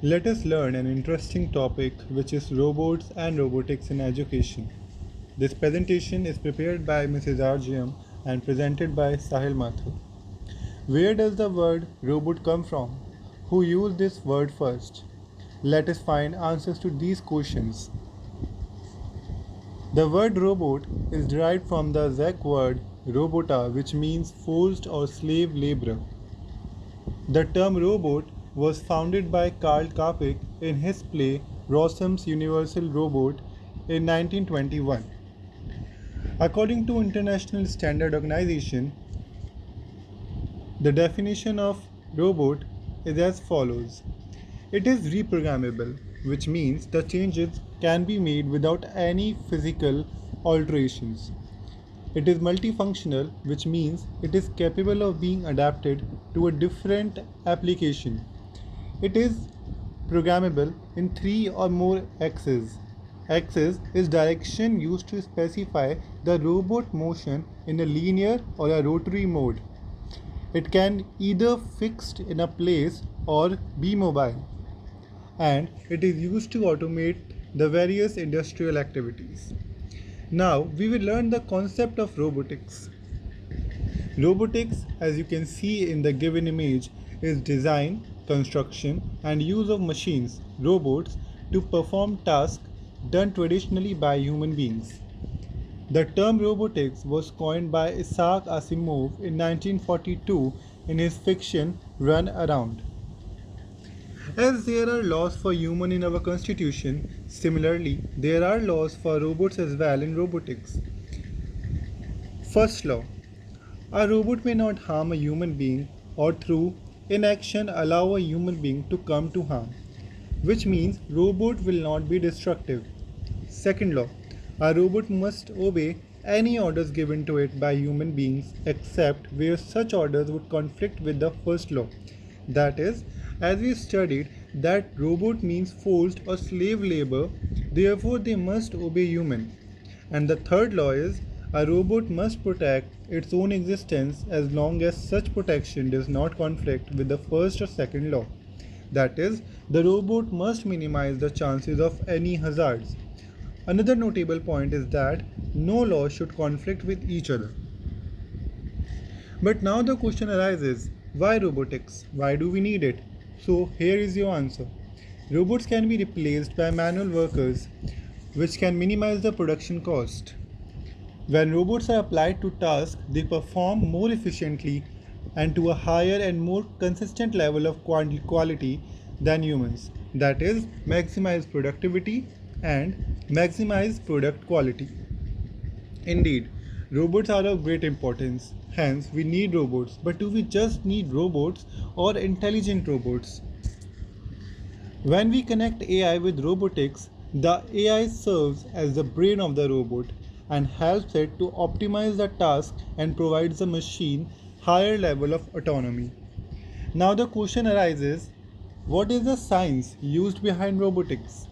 Let us learn an interesting topic which is robots and robotics in education. This presentation is prepared by Mrs. RGM and presented by Sahil Mathur. Where does the word robot come from? Who used this word first? Let us find answers to these questions. The word robot is derived from the Czech word robota, which means forced or slave laborer. The term robot was founded by Karl Kapik in his play Rossum's Universal Robot in 1921. According to International Standard Organization, the definition of robot is as follows. It is reprogrammable, which means the changes can be made without any physical alterations. It is multifunctional, which means it is capable of being adapted to a different application. It is programmable in 3 or more axes. Axis is direction used to specify the robot motion in a linear or a rotary mode. It can either fixed in a place or be mobile, and it is used to automate the various industrial activities. Now we will learn the concept of robotics. Robotics, as you can see in the given image, is design, construction and use of machines, robots, to perform tasks done traditionally by human beings. The term robotics was coined by Isaac Asimov in 1942 in his fiction Run Around. As there are laws for human in our constitution, similarly there are laws for robots as well in robotics. First law: a robot may not harm a human being or through inaction allow a human being to come to harm, which means robot will not be destructive. Second law: a robot must obey any orders given to it by human beings except where such orders would conflict with the first law. That is, as we studied, that robot means forced or slave labor, therefore they must obey human. And the third law is a robot must protect its own existence as long as such protection does not conflict with the first or second law. That is, the robot must minimize the chances of any hazards. Another notable point is that no law should conflict with each other. But now the question arises, why robotics? Why do we need it? So here is your answer. Robots can be replaced by manual workers, which can minimize the production cost. When robots are applied to tasks, they perform more efficiently and to a higher and more consistent level of quality than humans. That is, maximize productivity and maximize product quality. Indeed, robots are of great importance. Hence, we need robots. But do we just need robots or intelligent robots? When we connect AI with robotics, the AI serves as the brain of the robot and helps it to optimize the task and provides the machine higher level of autonomy. Now the question arises, what is the science used behind robotics?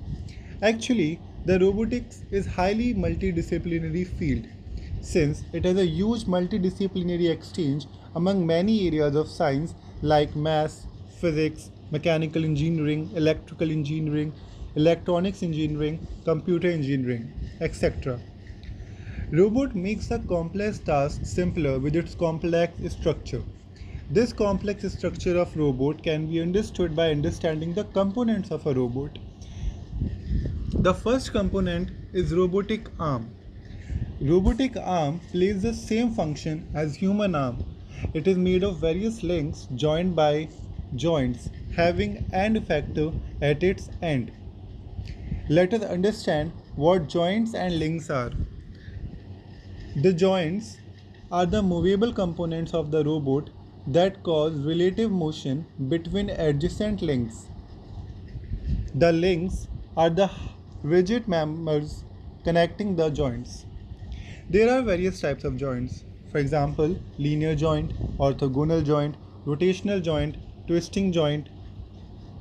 Actually, the robotics is highly multidisciplinary field since it has a huge multidisciplinary exchange among many areas of science like math, physics, mechanical engineering, electrical engineering, electronics engineering, computer engineering, etc. Robot makes a complex task simpler with its complex structure. This complex structure of robot can be understood by understanding the components of a robot. The first component is robotic arm. Robotic arm plays the same function as human arm. It is made of various links joined by joints having end effector at its end. Let us understand what joints and links are. The joints are the movable components of the robot that cause relative motion between adjacent links. The links are the rigid members connecting the joints. There are various types of joints. For example, linear joint, orthogonal joint, rotational joint, twisting joint,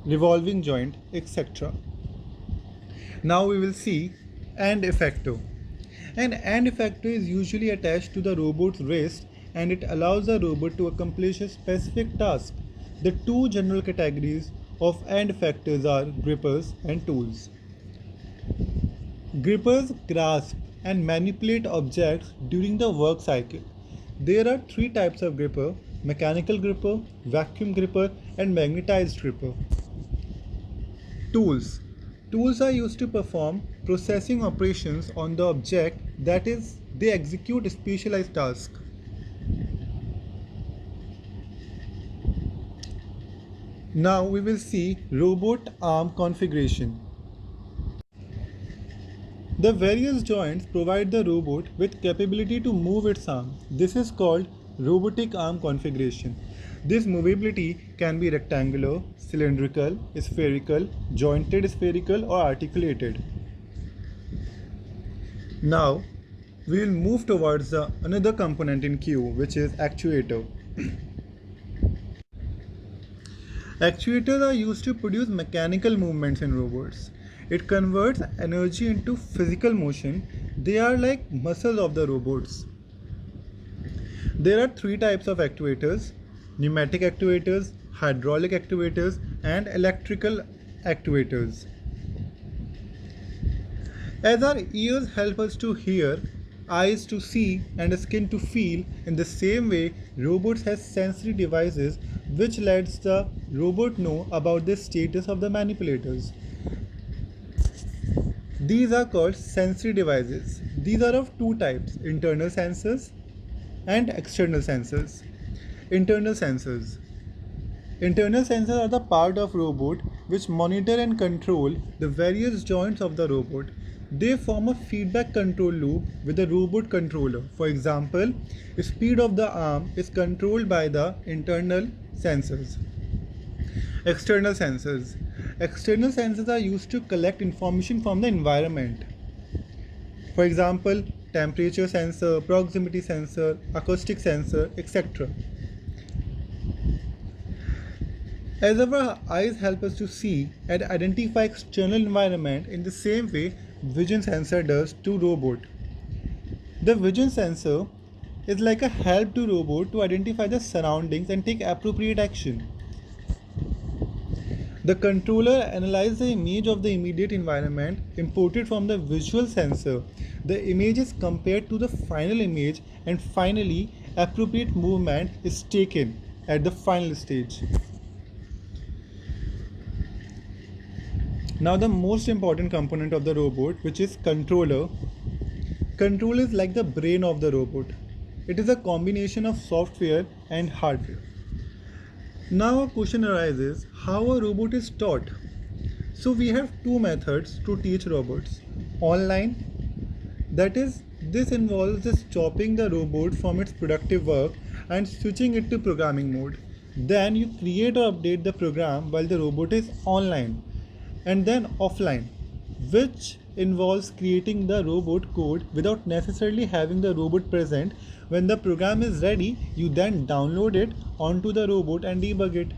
revolving joint, etc. Now we will see end effector. An end effector is usually attached to the robot's wrist and it allows the robot to accomplish a specific task. The two general categories of end effectors are grippers and tools. Grippers grasp and manipulate objects during the work cycle. There are three types of gripper: mechanical gripper, vacuum gripper, and magnetized gripper. Tools. Tools are used to perform processing operations on the object, that is, they execute specialized tasks. Now we will see robot arm configuration. The various joints provide the robot with capability to move its arm. This is called robotic arm configuration. This movability can be rectangular, cylindrical, spherical, jointed spherical, or articulated. Now we will move towards another component in Q, which is actuator. Actuators are used to produce mechanical movements in robots. It converts energy into physical motion. They are like muscles of the robots. There are three types of actuators: pneumatic actuators, hydraulic actuators, and electrical actuators. As our ears help us to hear, eyes to see, and skin to feel, in the same way, robots have sensory devices which lets the robot know about the status of the manipulators. These are called sensory devices. These are of two types: internal sensors and external sensors. Internal sensors. Internal sensors are the part of robot which monitor and control the various joints of the robot. They form a feedback control loop with the robot controller. For example, the speed of the arm is controlled by the internal sensors. External sensors. External sensors are used to collect information from the environment. For example, temperature sensor, proximity sensor, acoustic sensor, etc. As our eyes help us to see and identify external environment, in the same way vision sensor does to robot. The vision sensor is like a help to robot to identify the surroundings and take appropriate action. The controller analyzes the image of the immediate environment imported from the visual sensor. The image is compared to the final image, and finally appropriate movement is taken at the final stage. Now the most important component of the robot, which is controller. Controller is like the brain of the robot. It is a combination of software and hardware. Now a question arises, how a robot is taught? So we have two methods to teach robots. Online, that is, this involves just stopping the robot from its productive work and switching it to programming mode. Then you create or update the program while the robot is online. And then offline, which involves creating the robot code without necessarily having the robot present. When the program is ready, you then download it onto the robot and debug it.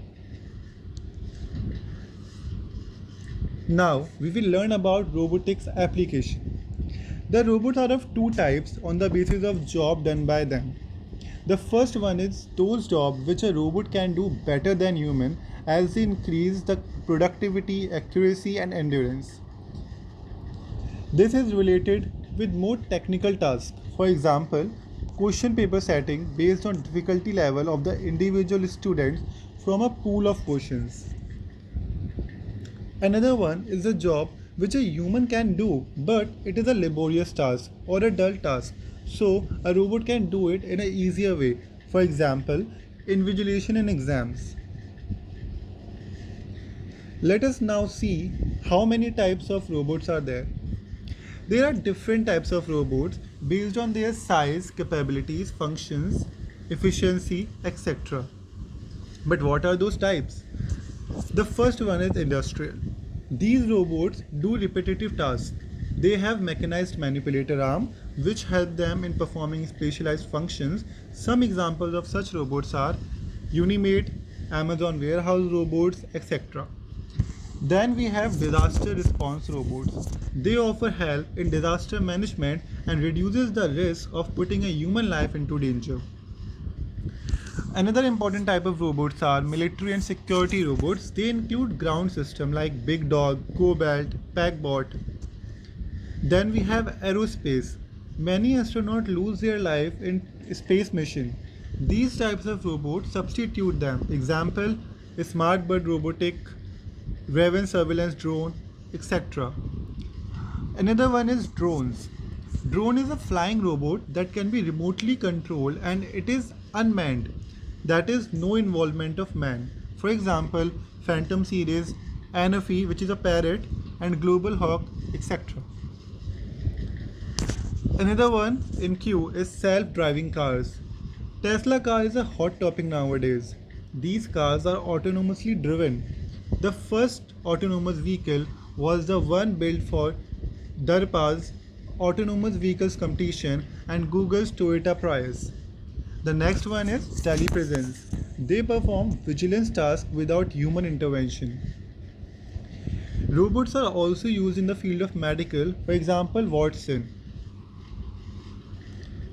Now we will learn about robotics application. The robots are of two types on the basis of job done by them. The first one is those jobs which a robot can do better than human, as they increase the productivity, accuracy, and endurance. This is related with more technical tasks. For example, question paper setting based on difficulty level of the individual students from a pool of questions. Another one is a job which a human can do, but it is a laborious task or a dull task, so a robot can do it in an easier way. For example, invigilation in exams. Let us now see how many types of robots are there. There are different types of robots based on their size, capabilities, functions, efficiency, etc. But what are those types? The first one is industrial. These robots do repetitive tasks. They have mechanized manipulator arm which help them in performing specialized functions. Some examples of such robots are Unimate, Amazon warehouse robots, etc. Then we have disaster response robots. They offer help in disaster management and reduces the risk of putting a human life into danger. Another important type of robots are military and security robots. They include ground systems like Big Dog, Cobalt, Packbot. Then we have aerospace. Many astronauts lose their life in space mission. These types of robots substitute them. Example, Smart Bird Robotic, Raven Surveillance Drone, etc. Another one is drones. Drone is a flying robot that can be remotely controlled and it is unmanned. That is no involvement of man. For example, Phantom series, Anofi, which is a parrot, and Global Hawk, etc. Another one in queue is self-driving cars. Tesla car is a hot topic nowadays. These cars are autonomously driven. The first autonomous vehicle was the one built for DARPA's autonomous vehicles competition and Google's Toyota Prius. The next one is telepresence. They perform vigilance tasks without human intervention. Robots are also used in the field of medical, for example, Watson.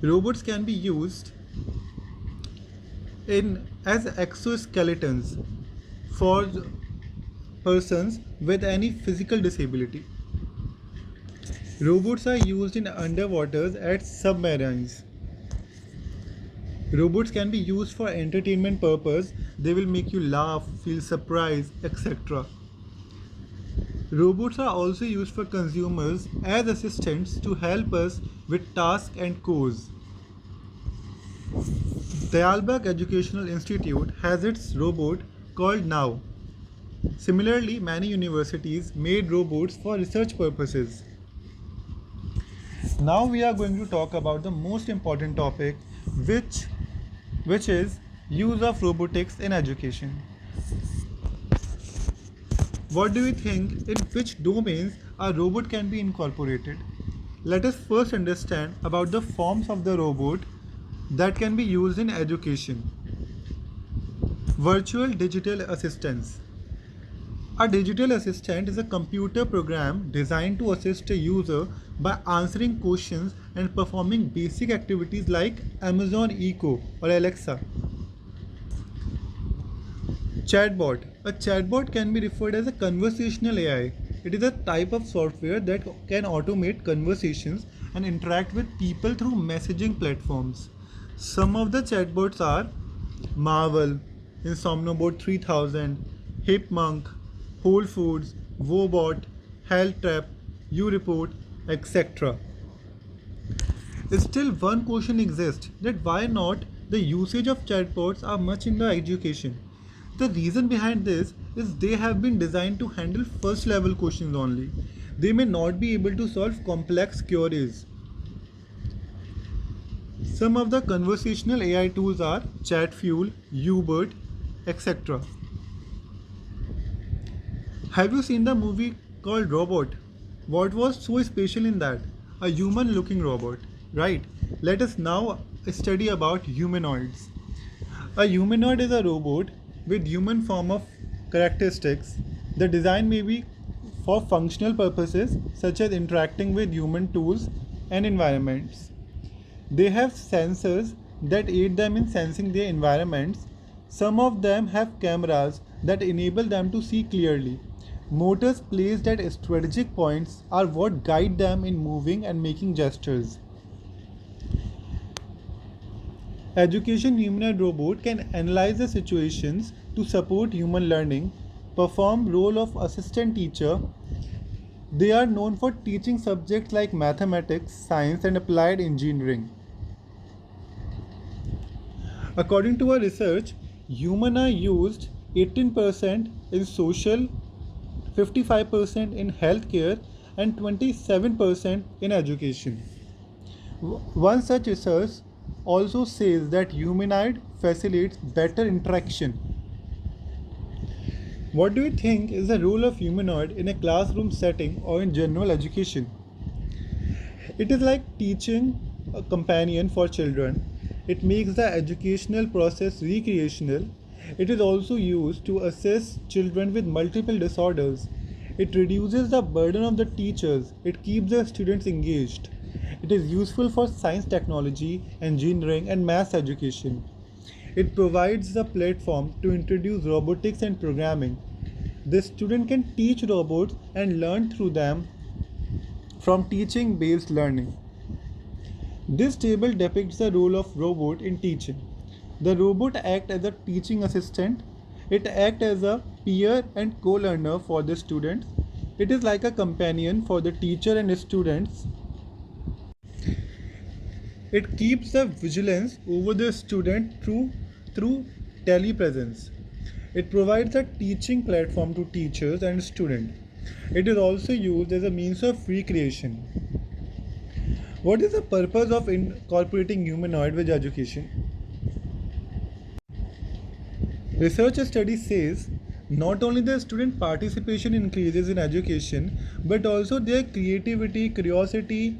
Robots can be used as exoskeletons for persons with any physical disability. Robots are used in underwaters at submarines. Robots can be used for entertainment purpose. They will make you laugh, feel surprised, etc. Robots are also used for consumers as assistants to help us with tasks and chores. Diyalbag Educational Institute has its robot called Now. Similarly, many universities made robots for research purposes. Now we are going to talk about the most important topic, which is use of robotics in education. What do you think, in which domains a robot can be incorporated? Let us first understand about the forms of the robot that can be used in education. Virtual digital assistants. A digital assistant is a computer program designed to assist a user by answering questions and performing basic activities like Amazon Echo or Alexa. Chatbot. A chatbot can be referred as a conversational AI. It is a type of software that can automate conversations and interact with people through messaging platforms. Some of the chatbots are Marvel, Insomnobot 3000, Hipmunk, Whole Foods, Wobot, HealthTrap, YouReport, etc. Still, one question exists that why not the usage of chatbots are much in the education. The reason behind this is they have been designed to handle first level questions only. They may not be able to solve complex queries. Some of the conversational AI tools are Chatfuel, Ubert, etc. Have you seen the movie called Robot? What was so special in that? A human looking robot, right? Let us now study about humanoids. A humanoid is a robot with human form of characteristics. The design may be for functional purposes such as interacting with human tools and environments. They have sensors that aid them in sensing their environments. Some of them have cameras that enable them to see clearly. Motors placed at strategic points are what guide them in moving and making gestures. Education humanoid robot can analyze the situations to support human learning, perform role of assistant teacher. They are known for teaching subjects like mathematics, science and applied engineering. According to a research, humans are used 18% in social, 55% in healthcare and 27% in education. One such research also says that humanoid facilitates better interaction. What do you think is the role of humanoid in a classroom setting or in general education? It is like teaching a companion for children. It makes the educational process recreational. It is also used to assess children with multiple disorders. It reduces the burden of the teachers. It keeps the students engaged. It is useful for science, technology, engineering, and math education. It provides a platform to introduce robotics and programming. The student can teach robots and learn through them from teaching based learning. This table depicts the role of robot in teaching. The robot acts as a teaching assistant. It acts as a peer and co-learner for the students. It is like a companion for the teacher and students. It keeps the vigilance over the student through telepresence. It provides a teaching platform to teachers and students. It is also used as a means of recreation. What is the purpose of incorporating humanoid with education? Research study says not only the student participation increases in education, but also their creativity, curiosity,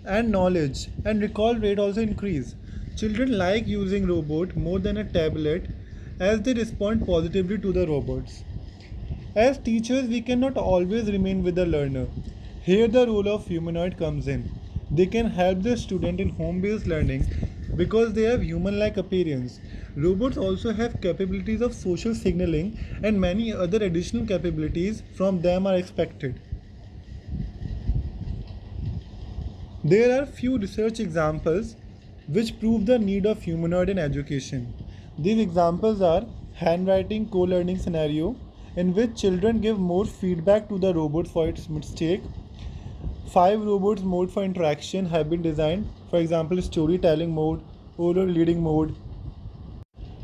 and knowledge and recall rate also increase. Children like using robot more than a tablet as they respond positively to the robots. As teachers, we cannot always remain with the learner. Here the role of humanoid comes in. They can help the student in home-based learning because they have human-like appearance. Robots also have capabilities of social signaling and many other additional capabilities from them are expected. There are few research examples which prove the need of humanoid in education. These examples are handwriting co-learning scenario in which children give more feedback to the robot for its mistake. 5 robots mode for interaction have been designed, for example storytelling mode, oral reading mode,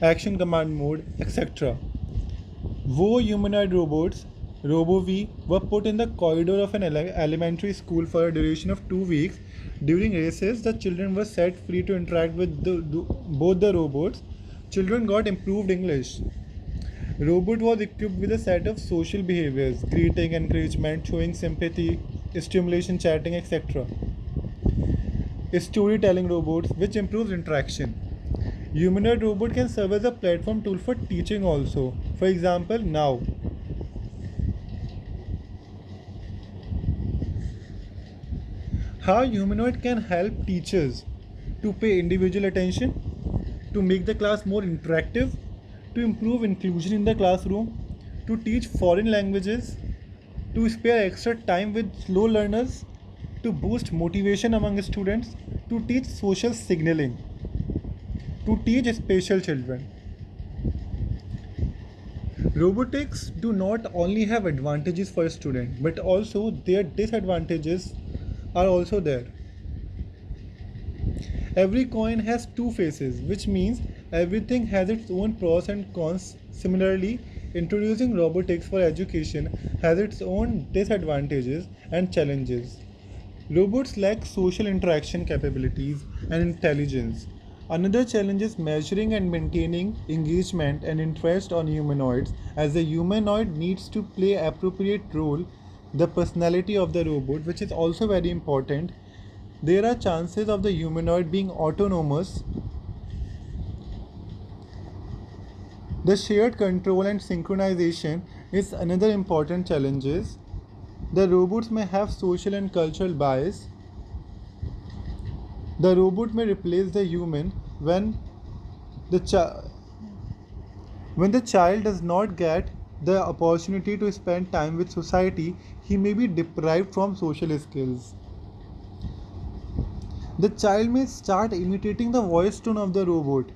action command mode, etc. Wo humanoid robots, RoboV, were put in the corridor of an elementary school for a duration of 2 weeks. During races, the children were set free to interact with both the robots. Children got improved English. Robot was equipped with a set of social behaviors, greeting, encouragement, showing sympathy, stimulation, chatting, etc. Storytelling robots, which improves interaction. Humanoid robot can serve as a platform tool for teaching also. For example, now. How humanoid can help teachers to pay individual attention, to make the class more interactive, to improve inclusion in the classroom, to teach foreign languages, to spare extra time with slow learners, to boost motivation among students, to teach social signaling, to teach special children. Robotics do not only have advantages for students, but also their disadvantages are also there. Every coin has two faces, which means everything has its own pros and cons. Similarly, introducing robotics for education has its own disadvantages and challenges. Robots lack social interaction capabilities and intelligence. Another challenge is measuring and maintaining engagement and interest on humanoids, as the humanoid needs to play appropriate role, the personality of the robot, which is also very important. There are chances of the humanoid being autonomous. The shared control and synchronization is another important challenges. The robots may have social and cultural bias. The robot may replace the human when the child does not get the opportunity to spend time with society, he may be deprived from social skills. The child may start imitating the voice tone of the robot.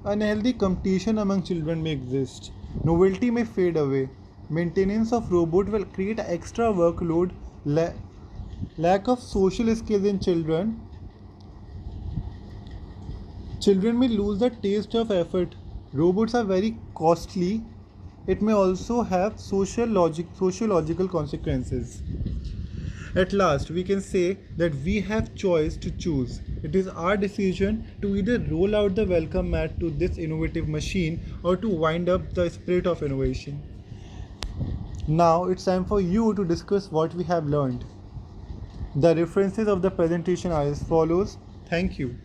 Unhealthy competition among children may exist. Novelty may fade away. Maintenance of robot will create extra workload. Lack of social skills in children. Children may lose the taste of effort. Robots are very costly. It may also have sociological consequences. At last, we can say that we have choice to choose. It is our decision to either roll out the welcome mat to this innovative machine or to wind up the spirit of innovation. Now it's time for you to discuss what we have learned. The references of the presentation are as follows. Thank you.